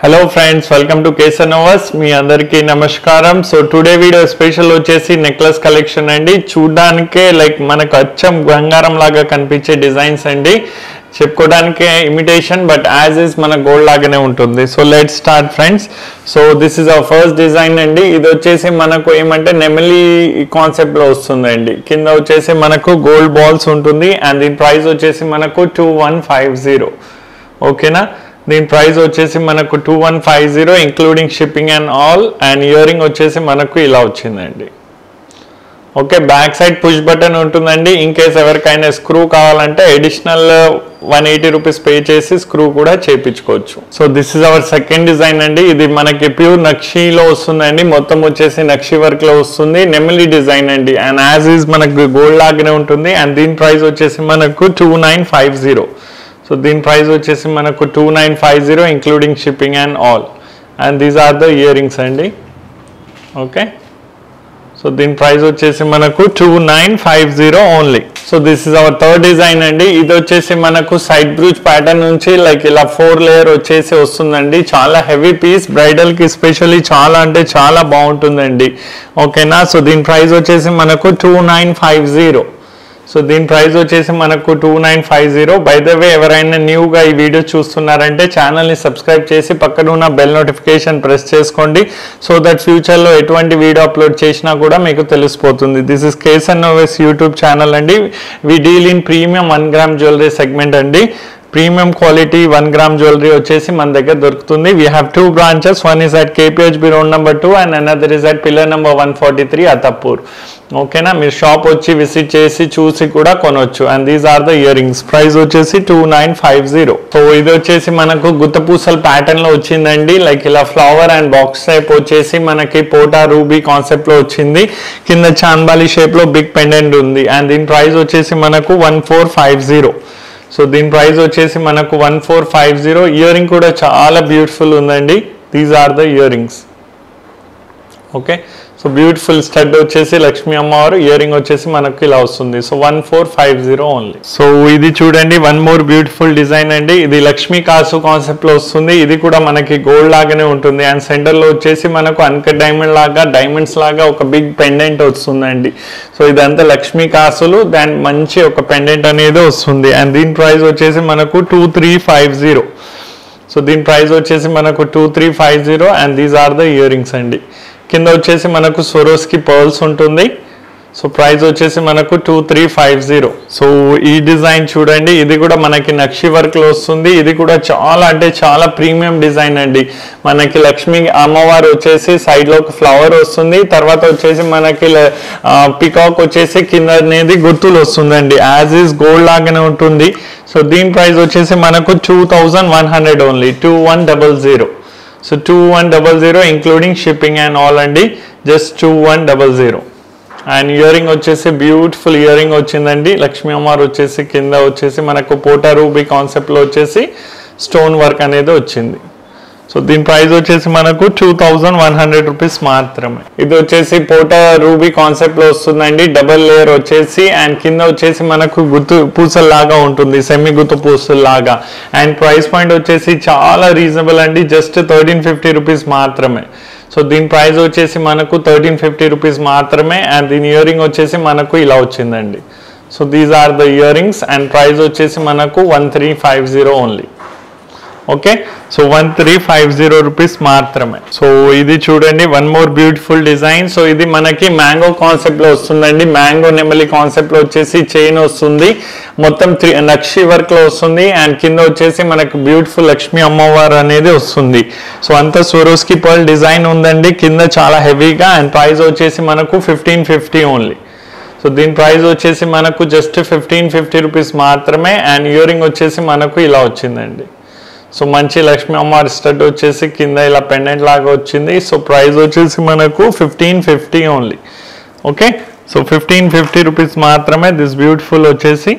Hello friends, welcome to Kesar Novas. మీ అందరికీ నమస్కారం. So today video special వచ్చేసి necklace collection అండి. చూడడానికే లైక్ మనకు అచ్చం బంగారం లాగా కనిపించే డిజైన్స్ అండి. చెప్పుకోవడానికే ఇమిటేషన్ బట్ యాజ్ ఇస్ మన గోల్డ్ లాగానే ఉంటుంది. So let's start friends. So this is hour first design అండి. ఇది వచ్చేసి మనకు ఏమంటే నెమలి కాన్సెప్ట్ లో వస్తుందండి. కింద వచ్చేసి మనకు గోల్డ్ బాల్స్ ఉంటుంది అండ్ దీని ప్రైస్ వచ్చేసి మనకు 2150. ఓకేనా, దీని ప్రైస్ వచ్చేసి మనకు 2150 including shipping and all. And ear ring వచ్చేసి మనకు ఇలా వచ్చిందండి. Okay, back side push button ఉంటుందండి. ఇన్ కేస్ ఎవరికైనా స్క్రూ కావాలంటే అడిషనల్ 180 రూపీస్ పే చేసి స్క్రూ కూడా చేయించుకోవచ్చు. So this is hour second design అండి. ఇది మనకి ప్యూర్ నక్షీలో వస్తుందండి. మొత్తం వచ్చేసి నక్షి వర్క్ లో వస్తుంది. నెమలి డిజైన్ అండి అండ్ యాజ్ ఈజ్ మనకు గోల్డ్ లాగానే ఉంటుంది. అండ్ దీని ప్రైస్ వచ్చేసి మనకు 2950. సో దీని ప్రైస్ వచ్చేసి మనకు 2950 including shipping and all. And these are the earrings అండి. ఓకే, సో దీని ప్రైస్ వచ్చేసి మనకు 2950 only. So this is our third design అండి. ఇది వచ్చేసి మనకు సైడ్ బ్రూచ్ ప్యాటర్న్ నుంచి లైక్ ఇలా 4 లేయర్ వచ్చేసి వస్తుందండి. చాలా హెవీ పీస్, బ్రైడల్ కి స్పెషల్లీ చాలా అంటే చాలా బాగుంటుందండి. ఓకేనా, సో దీని ప్రైస్ వచ్చేసి మనకు 2950. సో దీని ప్రైస్ వచ్చేసి మనకు 2950. బై ద వే ఎవరైనా న్యూగా ఈ వీడియో చూస్తున్నారంటే ఛానల్ని సబ్స్క్రైబ్ చేసి పక్కన ఉన్న బెల్ నోటిఫికేషన్ ప్రెస్ చేసుకోండి. సో దట్ ఫ్యూచర్లో ఎటువంటి వీడియో అప్లోడ్ చేసినా కూడా మీకు తెలిసిపోతుంది. దిస్ ఇస్ కేసర్ నోవెస్ యూట్యూబ్ ఛానల్ అండి. We deal in premium 1 gram jewellery segment అండి. ప్రీమియం క్వాలిటీ 1 గ్రామ్ జ్యువెలరీ వచ్చేసి మన దగ్గర దొరుకుతుంది. We have 2 branches. One is at KPHB road number 2 and another is at pillar number 143 Attapur. ఓకేనా, మీరు షాప్ వచ్చి విజిట్ చేసి చూసి కూడా కొనవచ్చు. And these are the earrings. Price వచ్చేసి 2950. సో ఇది వచ్చేసి మనకు గుత్తపూసల ప్యాటర్న్ లో వచ్చిందండి. లైక్ ఇలా ఫ్లవర్ అండ్ బాక్స్ టైప్ వచ్చేసి మనకి పోటా రూబీ కాన్సెప్ట్ లో వచ్చింది. కింద చాన్బాలి షేప్ లో బిగ్ పెండెంట్ ఉంది. అండ్ దీని ప్రైస్ వచ్చేసి మనకు 1450. సో దీని ప్రైస్ వచ్చేసి మనకు 1450. ఇయర్ రింగ్ కూడా చాలా బ్యూటిఫుల్ ఉందండి. These are the earrings. Okay, so beautiful stud వచ్చేసి లక్ష్మీ అమ్మవారు. ఇయర్ రింగ్ వచ్చేసి మనకు ఇలా వస్తుంది. So 1450 only. సో ఇది చూడండి, వన్ మోర్ బ్యూటిఫుల్ డిజైన్ అండి. ఇది లక్ష్మీ కాసు కాన్సెప్ట్ లో వస్తుంది. ఇది కూడా మనకి గోల్డ్ లాగానే ఉంటుంది. అండ్ సెంటర్ లో వచ్చేసి మనకు అన్కట్ డైమండ్ లాగా డైమండ్స్ లాగా ఒక బిగ్ పెండెంట్ వస్తుందండి. సో ఇదంతా లక్ష్మీ కాసులు, దాని మంచి ఒక పెండెంట్ అనేది వస్తుంది. అండ్ దీని ప్రైస్ వచ్చేసి మనకు 2350. సో దీని ప్రైస్ వచ్చేసి మనకు 2350. And these are the earrings అండి. కింద వచ్చేసి మనకు సొరోస్కి పర్ల్స్ ఉంటుంది. సో ప్రైస్ వచ్చేసి మనకు 2350. సో ఈ డిజైన్ చూడండి, ఇది కూడా మనకి నక్షి వర్క్ లో వస్తుంది. ఇది కూడా చాలా అంటే చాలా ప్రీమియం డిజైన్ అండి. మనకి లక్ష్మీ అమ్మవారు వచ్చేసి సైడ్ లో ఒక ఫ్లవర్ వస్తుంది. తర్వాత వచ్చేసి మనకి పికాక్ వచ్చేసి కింద అనేది గుర్తులు వస్తుందండి. యాజ్ ఈజ్ గోల్డ్ లాగానే ఉంటుంది. సో దీని ప్రైస్ వచ్చేసి మనకు 2100 only. 2100. So 2100 including shipping and all అండి. జస్ట్ 2100. అండ్ ఇయర్ రింగ్ వచ్చేసి బ్యూటిఫుల్ ఇయర్ రింగ్ వచ్చిందండి. లక్ష్మీ అమ్మవారు వచ్చేసి కింద వచ్చేసి మనకు పోటా రూబీ కాన్సెప్ట్లో వచ్చేసి స్టోన్ వర్క్ అనేది వచ్చింది. సో దీని ప్రైస్ వచ్చేసి మనకు 2100 రూపీస్ మాత్రమే. ఇది వచ్చేసి పోటా రూబీ కాన్సెప్ట్ లో వస్తుందండి. డబల్ లేయర్ వచ్చేసి అండ్ కింద వచ్చేసి మనకు గుత్తు పూసల్లాగా ఉంటుంది, సెమీ గుత్తు పూసల్లాగా. అండ్ ప్రైస్ పాయింట్ వచ్చేసి చాలా రీజనబుల్ అండి. జస్ట్ 1350 రూపీస్ మాత్రమే. సో దీని ప్రైస్ వచ్చేసి మనకు 1350 రూపీస్ మాత్రమే. అండ్ దీని ఇయర్ రింగ్ వచ్చేసి మనకు ఇలా వచ్చిందండి. So these are the earrings. And price వచ్చేసి మనకు 1350 ఓన్లీ. ఓకే, సో 1350 రూపీస్ మాత్రమే. సో ఇది చూడండి, one more beautiful design. So ఇది మనకి మ్యాంగో కాన్సెప్ట్ లో వస్తుందండి. మ్యాంగో నెమలి కాన్సెప్ట్ లో వచ్చేసి చైన్ వస్తుంది. మొత్తం నక్షి వర్క్ లో వస్తుంది. అండ్ కింద వచ్చేసి మనకు బ్యూటిఫుల్ లక్ష్మీ అమ్మవారు అనేది వస్తుంది. సో అంతా సోరోస్కి పర్ల్ డిజైన్ ఉందండి. కింద చాలా హెవీగా. అండ్ ప్రైస్ వచ్చేసి మనకు 1550 ఓన్లీ. సో దీని ప్రైస్ వచ్చేసి మనకు జస్ట్ 1550 రూపీస్ మాత్రమే. అండ్ ఇయర్ రింగ్ వచ్చేసి మనకు ఇలా వచ్చిందండి. సో మంచి లక్ష్మీ అమ్మవారి స్టడ్ వచ్చేసి కింద ఇలా పెండెంట్ లాగా వచ్చింది. సో ప్రైస్ వచ్చేసి మనకు 1550 ఓన్లీ. ఓకే, సో 1550 రూపీస్ మాత్రమే దిస్ బ్యూటిఫుల్ వచ్చేసి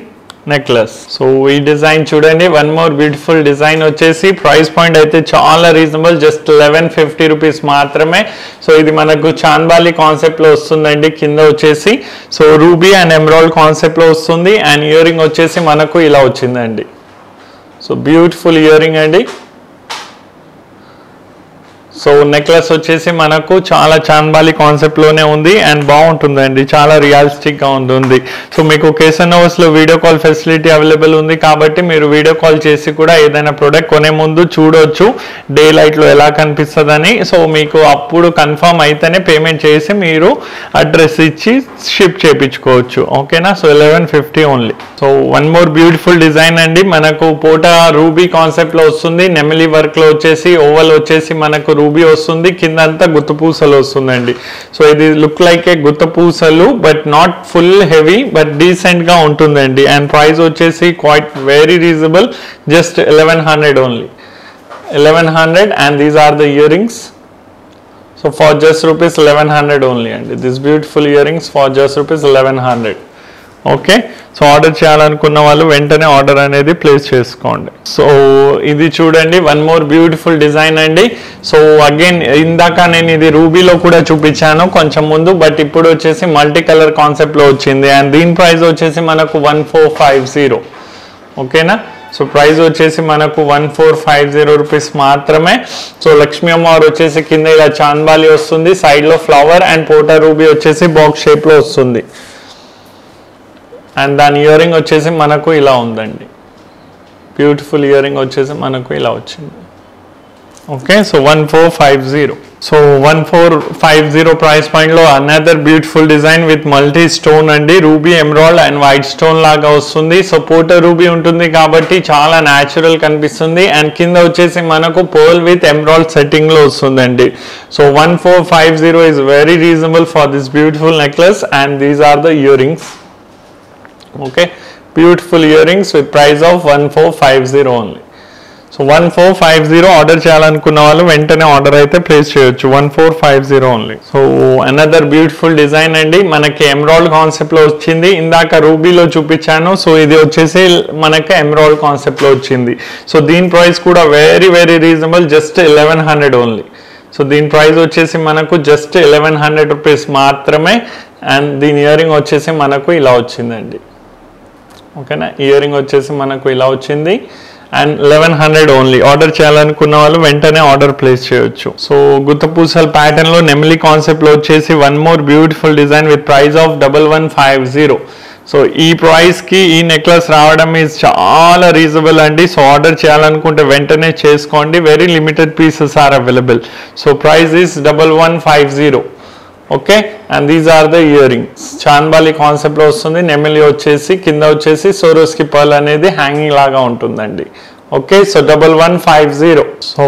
నెక్లెస్. సో ఈ డిజైన్ చూడండి, వన్ మోర్ బ్యూటిఫుల్ డిజైన్ వచ్చేసి ప్రైస్ పాయింట్ అయితే చాలా రీజనబుల్. జస్ట్ 1150 రూపీస్ మాత్రమే. సో ఇది మనకు చాన్బాలి కాన్సెప్ట్ లో వస్తుందండి. కింద వచ్చేసి so ruby and emerald concept లో వస్తుంది. అండ్ ఇయర్ రింగ్ వచ్చేసి మనకు ఇలా వచ్చిందండి. సో బ్యూటిఫుల్ ఇయర్ రింగ్ అండి. సో నెక్లెస్ వచ్చేసి మనకు చాలా చాన్బాలి కాన్సెప్ట్లోనే ఉంది అండ్ బాగుంటుందండి, చాలా రియలిస్టిక్గా ఉంటుంది. సో మీకు కేసన్ నోవాస్లో వీడియో కాల్ ఫెసిలిటీ అవైలబుల్ ఉంది కాబట్టి మీరు వీడియో కాల్ చేసి కూడా ఏదైనా ప్రోడక్ట్ కొనే ముందు చూడొచ్చు డే లైట్లో ఎలా కనిపిస్తుందని. సో మీకు అప్పుడు కన్ఫర్మ్ అయితేనే పేమెంట్ చేసి మీరు అడ్రస్ ఇచ్చి షిప్ చేయించుకోవచ్చు. ఓకేనా? So 1150 only. So one more beautiful design అండి, మనకు పోటా రూబీ కాన్సెప్ట్లో వస్తుంది. నెమిలీ వర్క్లో వచ్చేసి ఓవల్ వచ్చేసి మనకు రూబీ వస్తుంది, కింద అంతా గుత్తపూసలు వస్తుందండి. సో ఇది look like a guttapusalu but not full heavy but డీసెంట్గా ఉంటుందండి. అండ్ ప్రైస్ వచ్చేసి quite very reasonable, just 1100 only. 1100 and these are the earrings. So for just rupees 1100 only and this beautiful earrings for just rupees 1100. Okay, so order చేయాలనుకున్న వాళ్ళు వెంటనే order అనేది place చేసుకోండి. So ఇది చూడండి, వన్ మోర్ బ్యూటిఫుల్ డిజైన్ అండి. So again ఇందాక నేను ఇది రూబీలో కూడా చూపించాను కొంచెం ముందు, బట్ ఇప్పుడు వచ్చేసి మల్టీ కలర్ కాన్సెప్ట్లో వచ్చింది అండ్ దీని ప్రైస్ వచ్చేసి మనకు 1450. ఓకేనా? సో ప్రైస్ వచ్చేసి మనకు 1450 రూపీస్ మాత్రమే. సో లక్ష్మీ అమ్మవారు వచ్చేసి కింద ఇలా చాన్బాలి వస్తుంది, సైడ్లో ఫ్లవర్ అండ్ పోటా రూబీ వచ్చేసి బాక్స్ షేప్లో వస్తుంది అండ్ దాని ఇయరింగ్ వచ్చేసి మనకు ఇలా ఉందండి. బ్యూటిఫుల్ ఇయరింగ్ వచ్చేసి మనకు ఇలా వచ్చింది. Okay, so 1450. సో 1450 ప్రైస్ పాయింట్లో another beautiful design with multi stone అండి, ruby emerald and white stone లాగా వస్తుంది. సో పోటా రూబీ ఉంటుంది కాబట్టి చాలా న్యాచురల్ కనిపిస్తుంది అండ్ కింద వచ్చేసి మనకు పర్ల్ విత్ ఎమరాల్డ్ సెట్టింగ్లో వస్తుందండి. So 1450 is very reasonable for this beautiful necklace and these are the earrings. Okay, beautiful earrings with price of 1450 only. So 1450 order చేయాలనుకున్న వాళ్ళు వెంటనే ఆర్డర్ అయితే ప్లేస్ చేయొచ్చు. 1450 only. So another beautiful design అండి, మనకి emerald కాన్సెప్ట్లో వచ్చింది. ఇందాక రూబీలో చూపించాను, సో ఇది వచ్చేసి మనకి ఎమరాల్డ్ కాన్సెప్ట్లో వచ్చింది. సో దీని ప్రైస్ కూడా very very reasonable, just 1100 only. So దీని ప్రైస్ వచ్చేసి మనకు జస్ట్ 1100 రూపీస్ మాత్రమే అండ్ దీని ఇయరింగ్ వచ్చేసి మనకు ఇలా వచ్చిందండి. ఓకేనా? ఇయరింగ్ వచ్చేసి మనకు ఇలా వచ్చింది అండ్ 1100 ఓన్లీ. ఆర్డర్ చేయాలనుకున్న వాళ్ళు వెంటనే ఆర్డర్ ప్లేస్ చేయొచ్చు. సో గుత్తపూసల ప్యాటర్న్లో నెమిలీ కాన్సెప్ట్లో వచ్చేసి one more beautiful design with price of 1150. So ఈ ప్రైస్కి ఈ నెక్లెస్ రావడం ఈజ్ చాలా రీజనబుల్ అండి. సో ఆర్డర్ చేయాలనుకుంటే వెంటనే చేసుకోండి, very limited pieces are available. So price is 1150. Okay, and these are the earrings. Chandbali కాన్సెప్ట్లో వస్తుంది, నెమిలి వచ్చేసి కింద వచ్చేసి సోరోస్కి పర్ల్ అనేది హ్యాంగింగ్ లాగా ఉంటుందండి. Okay, so 1150. సో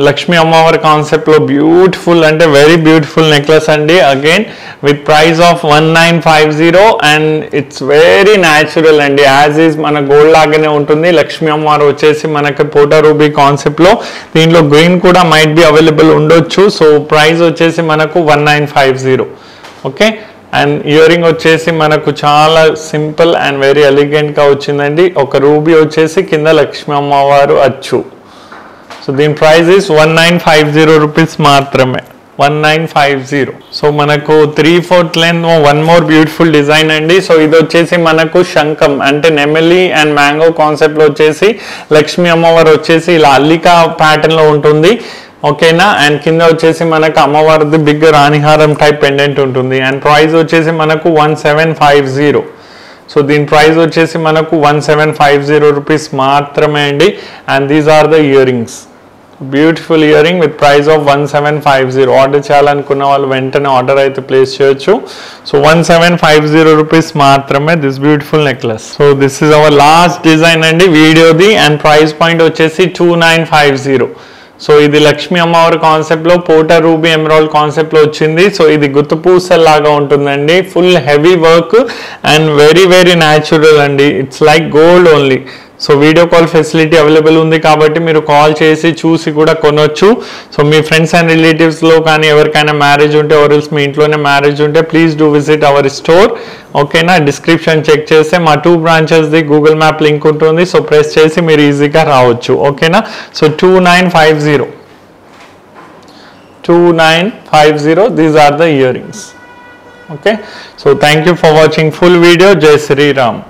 లక్ష్మీ అమ్మవారి కాన్సెప్ట్లో బ్యూటిఫుల్ అంటే వెరీ బ్యూటిఫుల్ నెక్లెస్ అండి, again with price of 1950 and it's very natural అండి, యాజ్ ఈజ్ మన గోల్డ్ లాగానే ఉంటుంది. లక్ష్మీ అమ్మవారు వచ్చేసి మనకి పోటా రూబీ కాన్సెప్ట్లో దీంట్లో గ్రీన్ కూడా మైట్ బి అవైలబుల్ ఉండొచ్చు. సో ప్రైస్ వచ్చేసి మనకు 1950. ఓకే, అండ్ ఇయరింగ్ వచ్చేసి మనకు చాలా సింపుల్ అండ్ వెరీ ఎలిగెంట్గా వచ్చిందండి. ఒక రూబీ వచ్చేసి కింద లక్ష్మీ అమ్మవారు అచ్చు. సో దీని ప్రైస్ ఈస్ 1950 రూపీస్ మాత్రమే. 1950. సో మనకు 3/4 length one more beautiful design అండి. సో ఇది వచ్చేసి మనకు శంఖం అంటే నెమిలి అండ్ మ్యాంగో కాన్సెప్ట్లో వచ్చేసి లక్ష్మీ అమ్మవారు వచ్చేసి ఇలా అల్లికా ప్యాటర్న్లో ఉంటుంది. ఓకేనా? అండ్ కింద వచ్చేసి మనకు అమ్మవారిది బిగ్ రాణిహారం టైప్ పెండెంట్ ఉంటుంది అండ్ ప్రైస్ వచ్చేసి మనకు 1750. సో దీని ప్రైస్ వచ్చేసి మనకు 1750 రూపీస్ మాత్రమే అండి. And these are the earrings, beautiful earring with price of 1750. Order చేయాలనుకున్న వాళ్ళు వెంటనే ఆర్డర్ అయితే ప్లేస్ చేయొచ్చు. సో 1750 రూపీస్ మాత్రమే this beautiful necklace. So this is our last design అండి వీడియోది అండ్ ప్రైస్ పాయింట్ వచ్చేసి 2950. సో ఇది లక్ష్మీ అమ్మవారి కాన్సెప్ట్లో పోటా రూబీ ఎమరాల్డ్ కాన్సెప్ట్లో వచ్చింది. సో ఇది గుత్తపూసల్ లాగా ఉంటుందండి, full heavy work and very very natural అండి, it's like gold only. So video call facility available ఉంది కాబట్టి మీరు కాల్ చేసి చూసి కూడా కొనొచ్చు. సో మీ ఫ్రెండ్స్ అండ్ రిలేటివ్స్లో కానీ ఎవరికైనా మ్యారేజ్ ఉంటే ఎవరిల్స్ మీ ఇంట్లోనే మ్యారేజ్ ఉంటే please do visit our store. ఓకేనా? డిస్క్రిప్షన్ చెక్ చేస్తే మా 2 బ్రాంచెస్ది గూగుల్ మ్యాప్ లింక్ ఉంటుంది. సో ప్రెస్ చేసి మీరు ఈజీగా రావచ్చు. ఓకేనా? So 2950 these are the earrings. Okay, so thank you for watching full video. జై శ్రీరామ్.